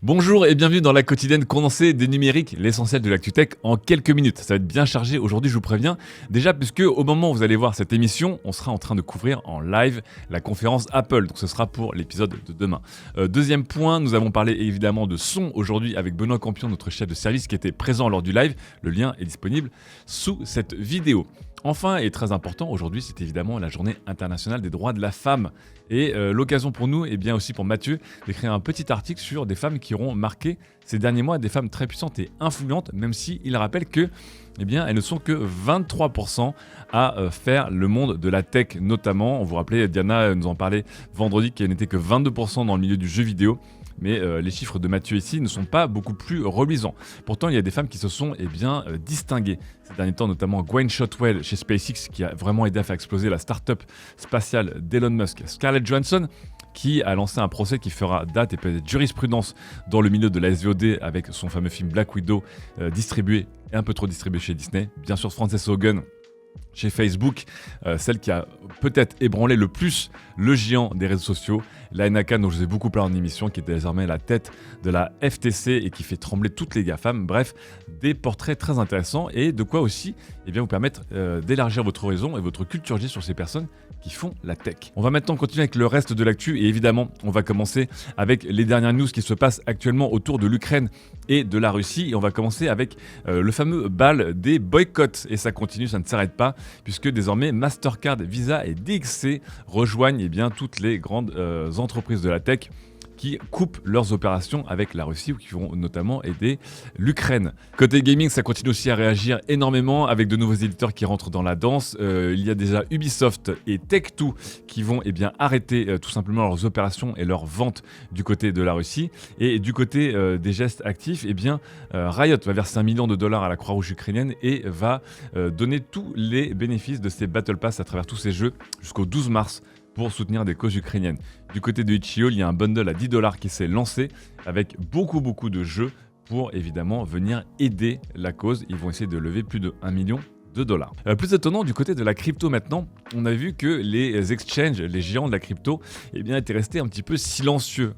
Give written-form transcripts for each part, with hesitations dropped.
Bonjour et bienvenue dans la quotidienne condensée des numériques, l'essentiel de l'actu tech en quelques minutes. Ça va être bien chargé aujourd'hui, je vous préviens. Déjà, puisque au moment où vous allez voir cette émission, on sera en train de couvrir en live la conférence Apple. Donc ce sera pour l'épisode de demain. Deuxième point, nous avons parlé évidemment de son aujourd'hui avec Benoît Campion, notre chef de service qui était présent lors du live. Le lien est disponible sous cette vidéo. Enfin, et très important, aujourd'hui, c'est évidemment la journée internationale des droits de la femme. Et l'occasion pour nous, et bien aussi pour Mathieu, d'écrire un petit article sur des femmes qui auront marqué ces derniers mois, des femmes très puissantes et influentes, même s'il rappelle que, eh bien, elles ne sont que 23% à faire le monde de la tech notamment. On vous rappelait, Diana nous en parlait vendredi, qu'elle n'était que 22% dans le milieu du jeu vidéo. Mais les chiffres de Mathieu ici ne sont pas beaucoup plus reluisants. Pourtant, il y a des femmes qui se sont distinguées ces derniers temps, notamment Gwynne Shotwell chez SpaceX, qui a vraiment aidé à faire exploser la start-up spatiale d'Elon Musk. Scarlett Johansson, qui a lancé un procès qui fera date et peut-être jurisprudence dans le milieu de la SVOD avec son fameux film Black Widow, distribué et un peu trop distribué chez Disney. Bien sûr, Frances Haugen chez Facebook, celle qui a peut-être ébranlé le plus le géant des réseaux sociaux, Laina Khan, dont je vous ai beaucoup parlé en émission, qui est désormais la tête de la FTC et qui fait trembler toutes les GAFAM. Bref, des portraits très intéressants et de quoi aussi vous permettre d'élargir votre horizon et votre culture G sur ces personnes qui font la tech. On va maintenant continuer avec le reste de l'actu et évidemment, on va commencer avec les dernières news qui se passent actuellement autour de l'Ukraine et de la Russie. Et on va commencer avec le fameux bal des boycotts. Et ça continue, ça ne s'arrête pas, puisque désormais Mastercard, Visa et DXC rejoignent toutes les grandes entreprises de la tech qui coupent leurs opérations avec la Russie ou qui vont notamment aider l'Ukraine. Côté gaming, ça continue aussi à réagir énormément avec de nouveaux éditeurs qui rentrent dans la danse. Il y a déjà Ubisoft et Take-Two qui vont arrêter tout simplement leurs opérations et leurs ventes du côté de la Russie. Et du côté des gestes actifs, Riot va verser $1 million à la Croix-Rouge ukrainienne et va donner tous les bénéfices de ces Battle Pass à travers tous ces jeux jusqu'au 12 mars. Pour soutenir des causes ukrainiennes. Du côté de Itch.io, il y a un bundle à $10 qui s'est lancé avec beaucoup de jeux pour évidemment venir aider la cause. Ils vont essayer de lever plus de $1 million. Plus étonnant, du côté de la crypto maintenant, on a vu que les exchanges, les géants de la crypto, étaient restés un petit peu silencieux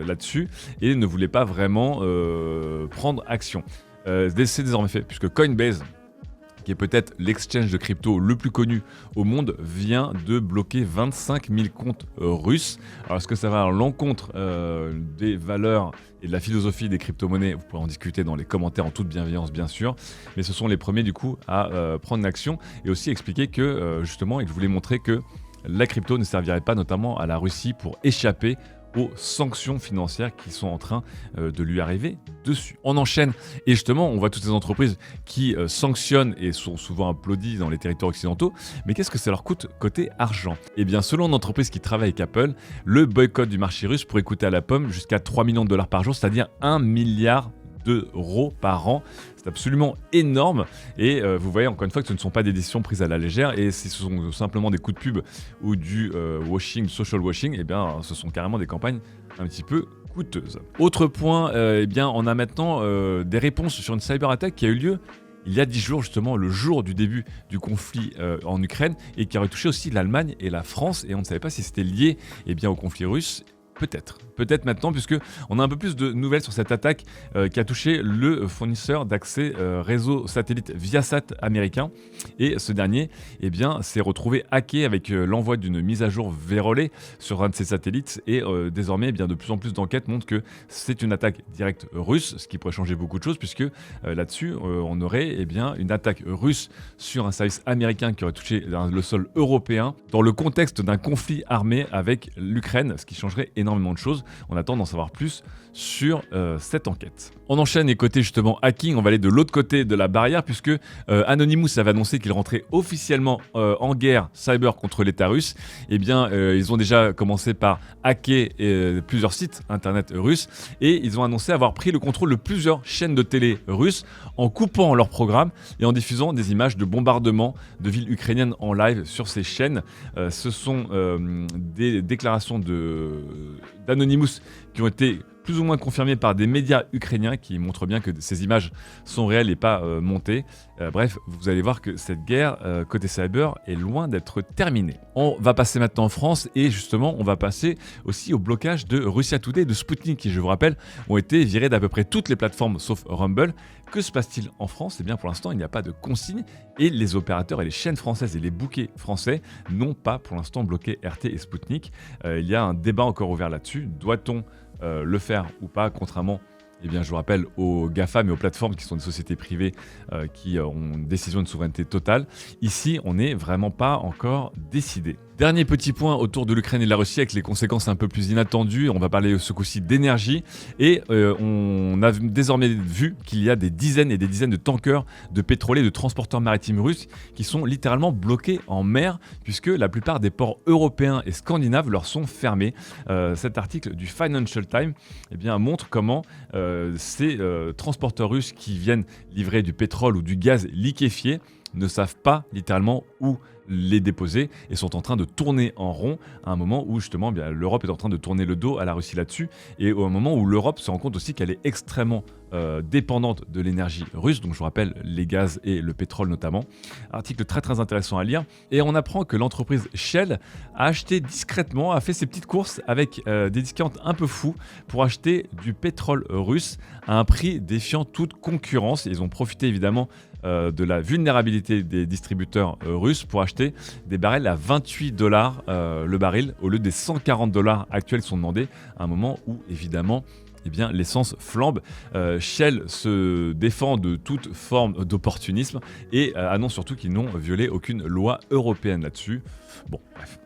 là-dessus et ne voulaient pas vraiment prendre action. C'est désormais fait, puisque Coinbase, qui est peut-être l'exchange de crypto le plus connu au monde, vient de bloquer 25 000 comptes russes. Alors est-ce que ça va à l'encontre des valeurs et de la philosophie des crypto-monnaies? Vous pourrez en discuter dans les commentaires en toute bienveillance bien sûr, mais ce sont les premiers du coup à prendre l'action et aussi expliquer que justement ils voulaient montrer que la crypto ne servirait pas notamment à la Russie pour échapper aux sanctions financières qui sont en train de lui arriver dessus. On enchaîne et justement on voit toutes ces entreprises qui sanctionnent et sont souvent applaudies dans les territoires occidentaux, mais qu'est-ce que ça leur coûte côté argent? Eh bien selon une entreprise qui travaille avec Apple, le boycott du marché russe pourrait coûter à la pomme jusqu'à $3 millions par jour, c'est-à-dire $1 milliard par an. C'est absolument énorme et vous voyez encore une fois que ce ne sont pas des décisions prises à la légère et si ce sont simplement des coups de pub ou du washing, social washing, ce sont carrément des campagnes un petit peu coûteuses. Autre point, on a maintenant des réponses sur une cyberattaque qui a eu lieu il y a 10 jours, justement, le jour du début du conflit en Ukraine et qui aurait touché aussi l'Allemagne et la France et on ne savait pas si c'était lié au conflit russe. Peut-être maintenant, puisque on a un peu plus de nouvelles sur cette attaque qui a touché le fournisseur d'accès réseau satellite Viasat américain. Et ce dernier s'est retrouvé hacké avec l'envoi d'une mise à jour vérolée sur un de ses satellites. Et désormais, de plus en plus d'enquêtes montrent que c'est une attaque directe russe, ce qui pourrait changer beaucoup de choses, puisque là-dessus, on aurait une attaque russe sur un service américain qui aurait touché le sol européen dans le contexte d'un conflit armé avec l'Ukraine, ce qui changerait énormément de choses. On attend d'en savoir plus sur cette enquête. On enchaîne et côté justement hacking, on va aller de l'autre côté de la barrière puisque Anonymous avait annoncé qu'il rentrait officiellement en guerre cyber contre l'État russe. Ils ont déjà commencé par hacker plusieurs sites internet russes et ils ont annoncé avoir pris le contrôle de plusieurs chaînes de télé russes en coupant leurs programmes et en diffusant des images de bombardements de villes ukrainiennes en live sur ces chaînes. Ce sont des déclarations d'Anonymous qui ont été plus ou moins confirmé par des médias ukrainiens qui montrent bien que ces images sont réelles et pas montées. Bref, vous allez voir que cette guerre côté cyber est loin d'être terminée. On va passer maintenant en France et justement on va passer aussi au blocage de Russia Today et de Sputnik qui, je vous rappelle, ont été virés d'à peu près toutes les plateformes sauf Rumble. Que se passe-t-il en France ? Eh bien pour l'instant il n'y a pas de consigne et les opérateurs et les chaînes françaises et les bouquets français n'ont pas pour l'instant bloqué RT et Sputnik. Il y a un débat encore ouvert là-dessus. Doit-on le faire ou pas, contrairement, eh bien, je vous rappelle, aux GAFAM et aux plateformes qui sont des sociétés privées qui ont une décision de souveraineté totale. Ici, on n'est vraiment pas encore décidé. Dernier petit point autour de l'Ukraine et de la Russie avec les conséquences un peu plus inattendues. On va parler ce coup-ci d'énergie et on a désormais vu qu'il y a des dizaines et des dizaines de tankers, de pétroliers, de transporteurs maritimes russes qui sont littéralement bloqués en mer puisque la plupart des ports européens et scandinaves leur sont fermés. Cet article du Financial Times eh bien, montre comment ces transporteurs russes qui viennent livrer du pétrole ou du gaz liquéfié ne savent pas littéralement où les déposer et sont en train de tourner en rond à un moment où justement bien, l'Europe est en train de tourner le dos à la Russie là-dessus et au moment où l'Europe se rend compte aussi qu'elle est extrêmement dépendante de l'énergie russe, donc je vous rappelle les gaz et le pétrole notamment. Article très très intéressant à lire et on apprend que l'entreprise Shell a acheté discrètement, a fait ses petites courses avec des discounts un peu fous pour acheter du pétrole russe à un prix défiant toute concurrence. Ils ont profité évidemment de la vulnérabilité des distributeurs russes pour acheter des barils à 28 $ le baril au lieu des 140 $ actuels qui sont demandés à un moment où évidemment eh bien, l'essence flambe. Shell se défend de toute forme d'opportunisme et annonce surtout qu'ils n'ont violé aucune loi européenne là-dessus. Bon, bref.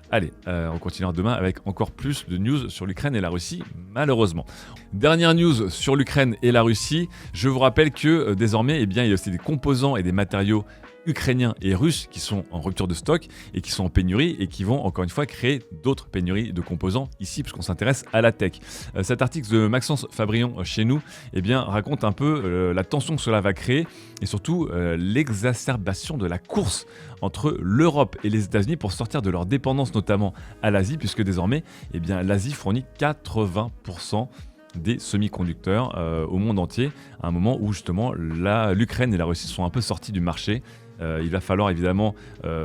Allez, on continuera demain avec encore plus de news sur l'Ukraine et la Russie, malheureusement. Dernière news sur l'Ukraine et la Russie, je vous rappelle que désormais, eh bien, il y a aussi des composants et des matériaux ukrainiens et russes qui sont en rupture de stock et qui sont en pénurie et qui vont encore une fois créer d'autres pénuries de composants ici puisqu'on s'intéresse à la tech. Cet article de Maxence Fabrion chez nous eh bien, raconte un peu la tension que cela va créer et surtout l'exacerbation de la course entre l'Europe et les États-Unis pour sortir de leur dépendance notamment à l'Asie puisque désormais eh bien, l'Asie fournit 80% des semi-conducteurs au monde entier à un moment où justement l'Ukraine et la Russie sont un peu sortis du marché. Il va falloir évidemment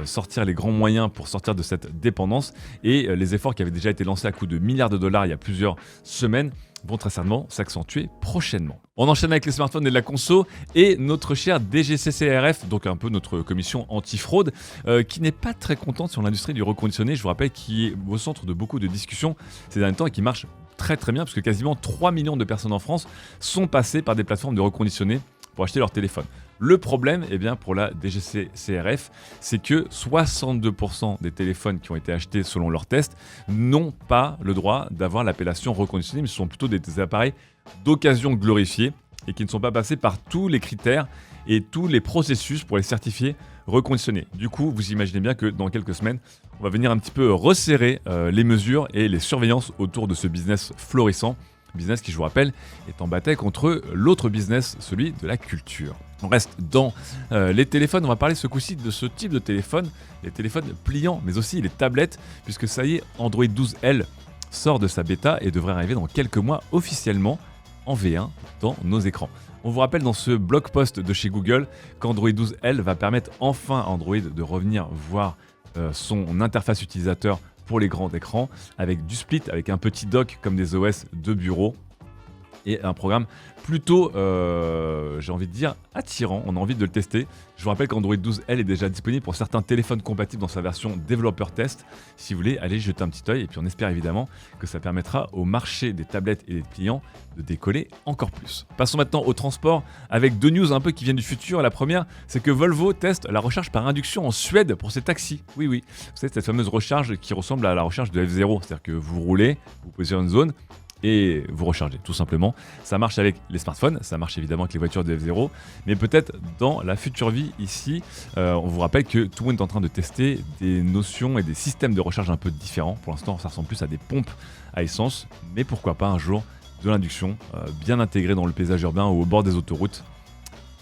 sortir les grands moyens pour sortir de cette dépendance et les efforts qui avaient déjà été lancés à coût de milliards de dollars il y a plusieurs semaines vont très certainement s'accentuer prochainement. On enchaîne avec les smartphones et la conso et notre cher DGCCRF, donc un peu notre commission anti-fraude, qui n'est pas très contente sur l'industrie du reconditionné, je vous rappelle, qui est au centre de beaucoup de discussions ces derniers temps et qui marche très très bien parce que quasiment 3 millions de personnes en France sont passées par des plateformes de reconditionné pour acheter leur téléphone. Le problème, eh bien, pour la DGCCRF, c'est que 62% des téléphones qui ont été achetés selon leurs tests n'ont pas le droit d'avoir l'appellation reconditionné, mais ce sont plutôt des appareils d'occasion glorifiés et qui ne sont pas passés par tous les critères et tous les processus pour les certifier reconditionnés. Du coup, vous imaginez bien que dans quelques semaines, on va venir un petit peu resserrer les mesures et les surveillances autour de ce business florissant. Business qui, je vous rappelle, est en bataille contre l'autre business, celui de la culture. On reste dans les téléphones, on va parler ce coup-ci de ce type de téléphone, les téléphones pliants, mais aussi les tablettes, puisque ça y est, Android 12L sort de sa bêta et devrait arriver dans quelques mois officiellement en V1 dans nos écrans. On vous rappelle dans ce blog post de chez Google qu'Android 12L va permettre enfin à Android de revenir voir son interface utilisateur pour les grands écrans, avec du split, avec un petit dock comme des OS de bureau et un programme plutôt, j'ai envie de dire, attirant. On a envie de le tester. Je vous rappelle qu'Android 12L est déjà disponible pour certains téléphones compatibles dans sa version développeur test. Si vous voulez, allez jeter un petit œil et puis on espère évidemment que ça permettra au marché des tablettes et des pliants de décoller encore plus. Passons maintenant au transport avec deux news un peu qui viennent du futur. La première, c'est que Volvo teste la recharge par induction en Suède pour ses taxis. Oui, vous savez, cette fameuse recharge qui ressemble à la recharge de F0, c'est-à-dire que vous roulez, vous posez sur une zone et vous rechargez tout simplement. Ça marche avec les smartphones, ça marche évidemment avec les voitures de F0, mais peut-être dans la future vie ici, on vous rappelle que tout le monde est en train de tester des notions et des systèmes de recharge un peu différents. Pour l'instant, ça ressemble plus à des pompes à essence, mais pourquoi pas un jour de l'induction bien intégrée dans le paysage urbain ou au bord des autoroutes.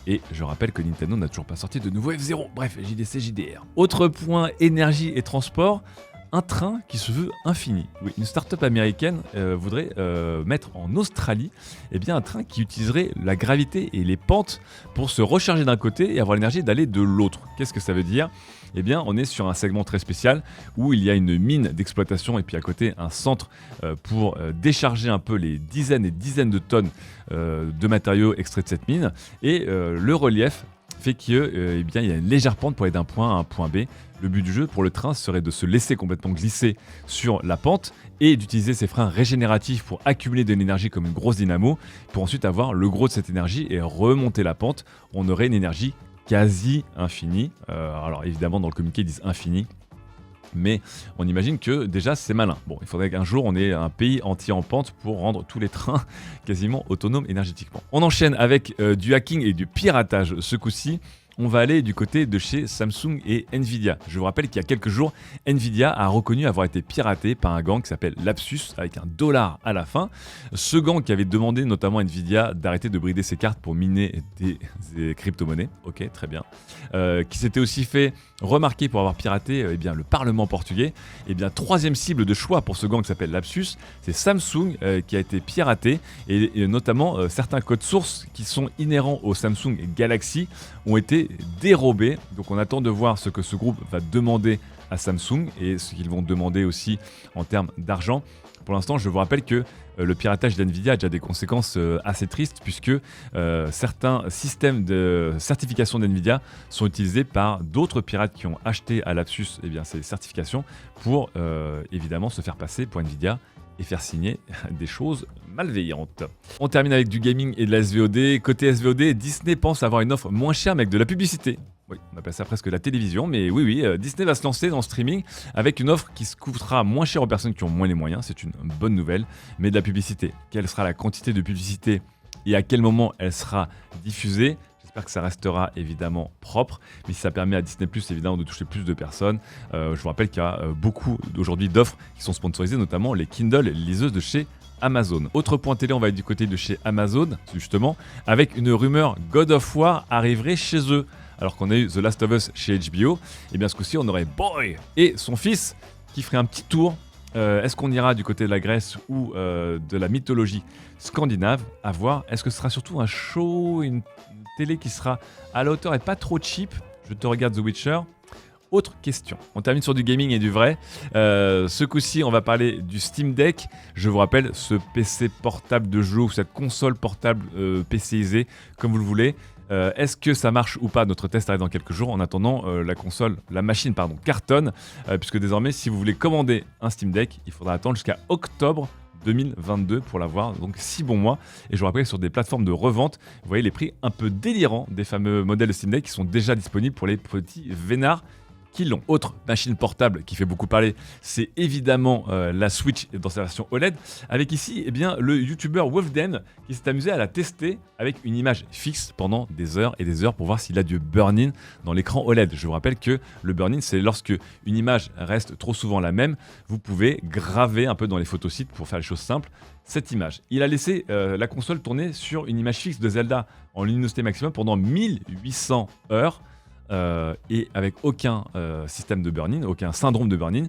Et je rappelle que Nintendo n'a toujours pas sorti de nouveau F0. Bref, JDC, JDR. Autre point, énergie et transport. un train qui se veut infini. Oui, une start-up américaine voudrait mettre en Australie un train qui utiliserait la gravité et les pentes pour se recharger d'un côté et avoir l'énergie d'aller de l'autre. Qu'est-ce que ça veut dire ? On est sur un segment très spécial où il y a une mine d'exploitation et puis à côté un centre pour décharger un peu les dizaines et dizaines de tonnes de matériaux extraits de cette mine. Et le relief fait qu'il y a une légère pente pour aller d'un point à un point B. Le but du jeu pour le train serait de se laisser complètement glisser sur la pente et d'utiliser ses freins régénératifs pour accumuler de l'énergie comme une grosse dynamo pour ensuite avoir le gros de cette énergie et remonter la pente. On aurait une énergie quasi infinie. Alors évidemment dans le communiqué ils disent infini. Mais on imagine que déjà c'est malin. Bon, il faudrait qu'un jour on ait un pays entier en pente pour rendre tous les trains quasiment autonomes énergétiquement. On enchaîne avec du hacking et du piratage. Ce coup-ci, on va aller du côté de chez Samsung et Nvidia. Je vous rappelle qu'il y a quelques jours, Nvidia a reconnu avoir été piraté par un gang qui s'appelle Lapsus avec un $1 à la fin. Ce gang qui avait demandé notamment à Nvidia d'arrêter de brider ses cartes pour miner des crypto-monnaies. Ok, très bien. Qui s'était aussi fait remarquer pour avoir piraté le Parlement portugais. Troisième cible de choix pour ce gang qui s'appelle Lapsus, c'est Samsung qui a été piraté et notamment certains codes sources qui sont inhérents au Samsung Galaxy ont été dérobés. Donc on attend de voir ce que ce groupe va demander à Samsung et ce qu'ils vont demander aussi en termes d'argent. Pour l'instant, je vous rappelle que le piratage d'NVIDIA a déjà des conséquences assez tristes puisque certains systèmes de certification d'NVIDIA sont utilisés par d'autres pirates qui ont acheté à Lapsus ces certifications pour évidemment se faire passer pour NVIDIA et faire signer des choses malveillantes. On termine avec du gaming et de la SVOD. Côté SVOD, Disney pense avoir une offre moins chère mais avec de la publicité. Oui, on appelle ça presque la télévision, mais oui, Disney va se lancer dans le streaming avec une offre qui se coûtera moins cher aux personnes qui ont moins les moyens, c'est une bonne nouvelle, mais de la publicité. Quelle sera la quantité de publicité et à quel moment elle sera diffusée ? J'espère que ça restera évidemment propre, mais si ça permet à Disney+, évidemment, de toucher plus de personnes. Je vous rappelle qu'il y a beaucoup aujourd'hui d'offres qui sont sponsorisées, notamment les Kindle, les liseuses de chez Amazon. Autre point télé, on va être du côté de chez Amazon, justement, avec une rumeur God of War arriverait chez eux. Alors qu'on a eu The Last of Us chez HBO, ce coup-ci, on aurait Boy et son fils qui ferait un petit tour. Est-ce qu'on ira du côté de la Grèce ou de la mythologie scandinave ? À voir. Est-ce que ce sera surtout un show, une télé qui sera à la hauteur et pas trop cheap ? Je te regarde The Witcher. Autre question. On termine sur du gaming et du vrai. Ce coup-ci, on va parler du Steam Deck. Je vous rappelle, ce PC portable de jeu ou cette console portable PCisée, comme vous le voulez. Est-ce que ça marche ou pas ? Notre test arrive dans quelques jours. En attendant, la machine cartonne, puisque désormais, si vous voulez commander un Steam Deck, il faudra attendre jusqu'à octobre 2022 pour l'avoir, donc 6 bons mois. Et je vous rappelle sur des plateformes de revente, vous voyez les prix un peu délirants des fameux modèles de Steam Deck qui sont déjà disponibles pour les petits vénards qui l'ont. Autre machine portable qui fait beaucoup parler, c'est évidemment la Switch dans sa version OLED, avec ici le youtubeur Wolfden qui s'est amusé à la tester avec une image fixe pendant des heures et des heures pour voir s'il a du burn-in dans l'écran OLED. Je vous rappelle que le burn-in, c'est lorsque une image reste trop souvent la même, vous pouvez graver un peu dans les photosites pour faire les choses simples cette image. Il a laissé la console tourner sur une image fixe de Zelda en luminosité maximum pendant 1800 heures. Et avec aucun système de burn-in, aucun syndrome de burn-in.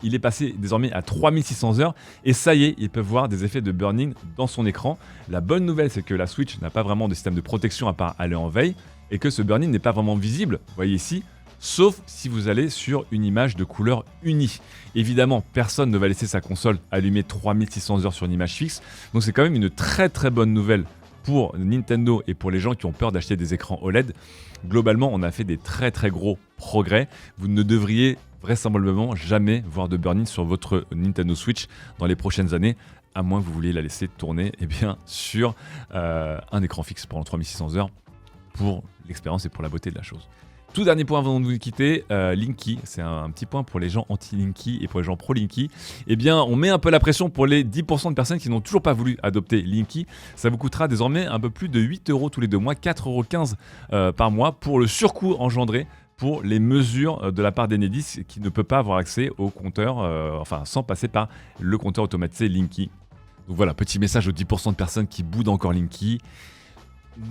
Il est passé désormais à 3600 heures et ça y est, il peut voir des effets de burn-in dans son écran. La bonne nouvelle, c'est que la Switch n'a pas vraiment de système de protection à part aller en veille et que ce burn-in n'est pas vraiment visible, vous voyez ici, sauf si vous allez sur une image de couleur unie. Évidemment, personne ne va laisser sa console allumer 3600 heures sur une image fixe, donc c'est quand même une très très bonne nouvelle pour Nintendo et pour les gens qui ont peur d'acheter des écrans OLED. Globalement, on a fait des très très gros progrès. Vous ne devriez vraisemblablement jamais voir de burn-in sur votre Nintendo Switch dans les prochaines années, à moins que vous vouliez la laisser tourner sur un écran fixe pendant 3600 heures pour l'expérience et pour la beauté de la chose. Tout dernier point avant de nous quitter, Linky, c'est un petit point pour les gens anti-Linky et pour les gens pro-Linky. On met un peu la pression pour les 10% de personnes qui n'ont toujours pas voulu adopter Linky. Ça vous coûtera désormais un peu plus de 8 € tous les 2 mois, 4,15 € par mois pour le surcoût engendré pour les mesures de la part d'Enedis qui ne peut pas avoir accès au compteur, sans passer par le compteur automatisé Linky. Donc voilà, petit message aux 10% de personnes qui boudent encore Linky.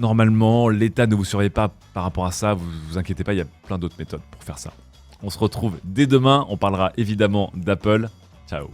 Normalement, l'État ne vous surveille pas par rapport à ça, vous inquiétez pas, il y a plein d'autres méthodes pour faire ça. On se retrouve dès demain. On parlera évidemment d'Apple. Ciao.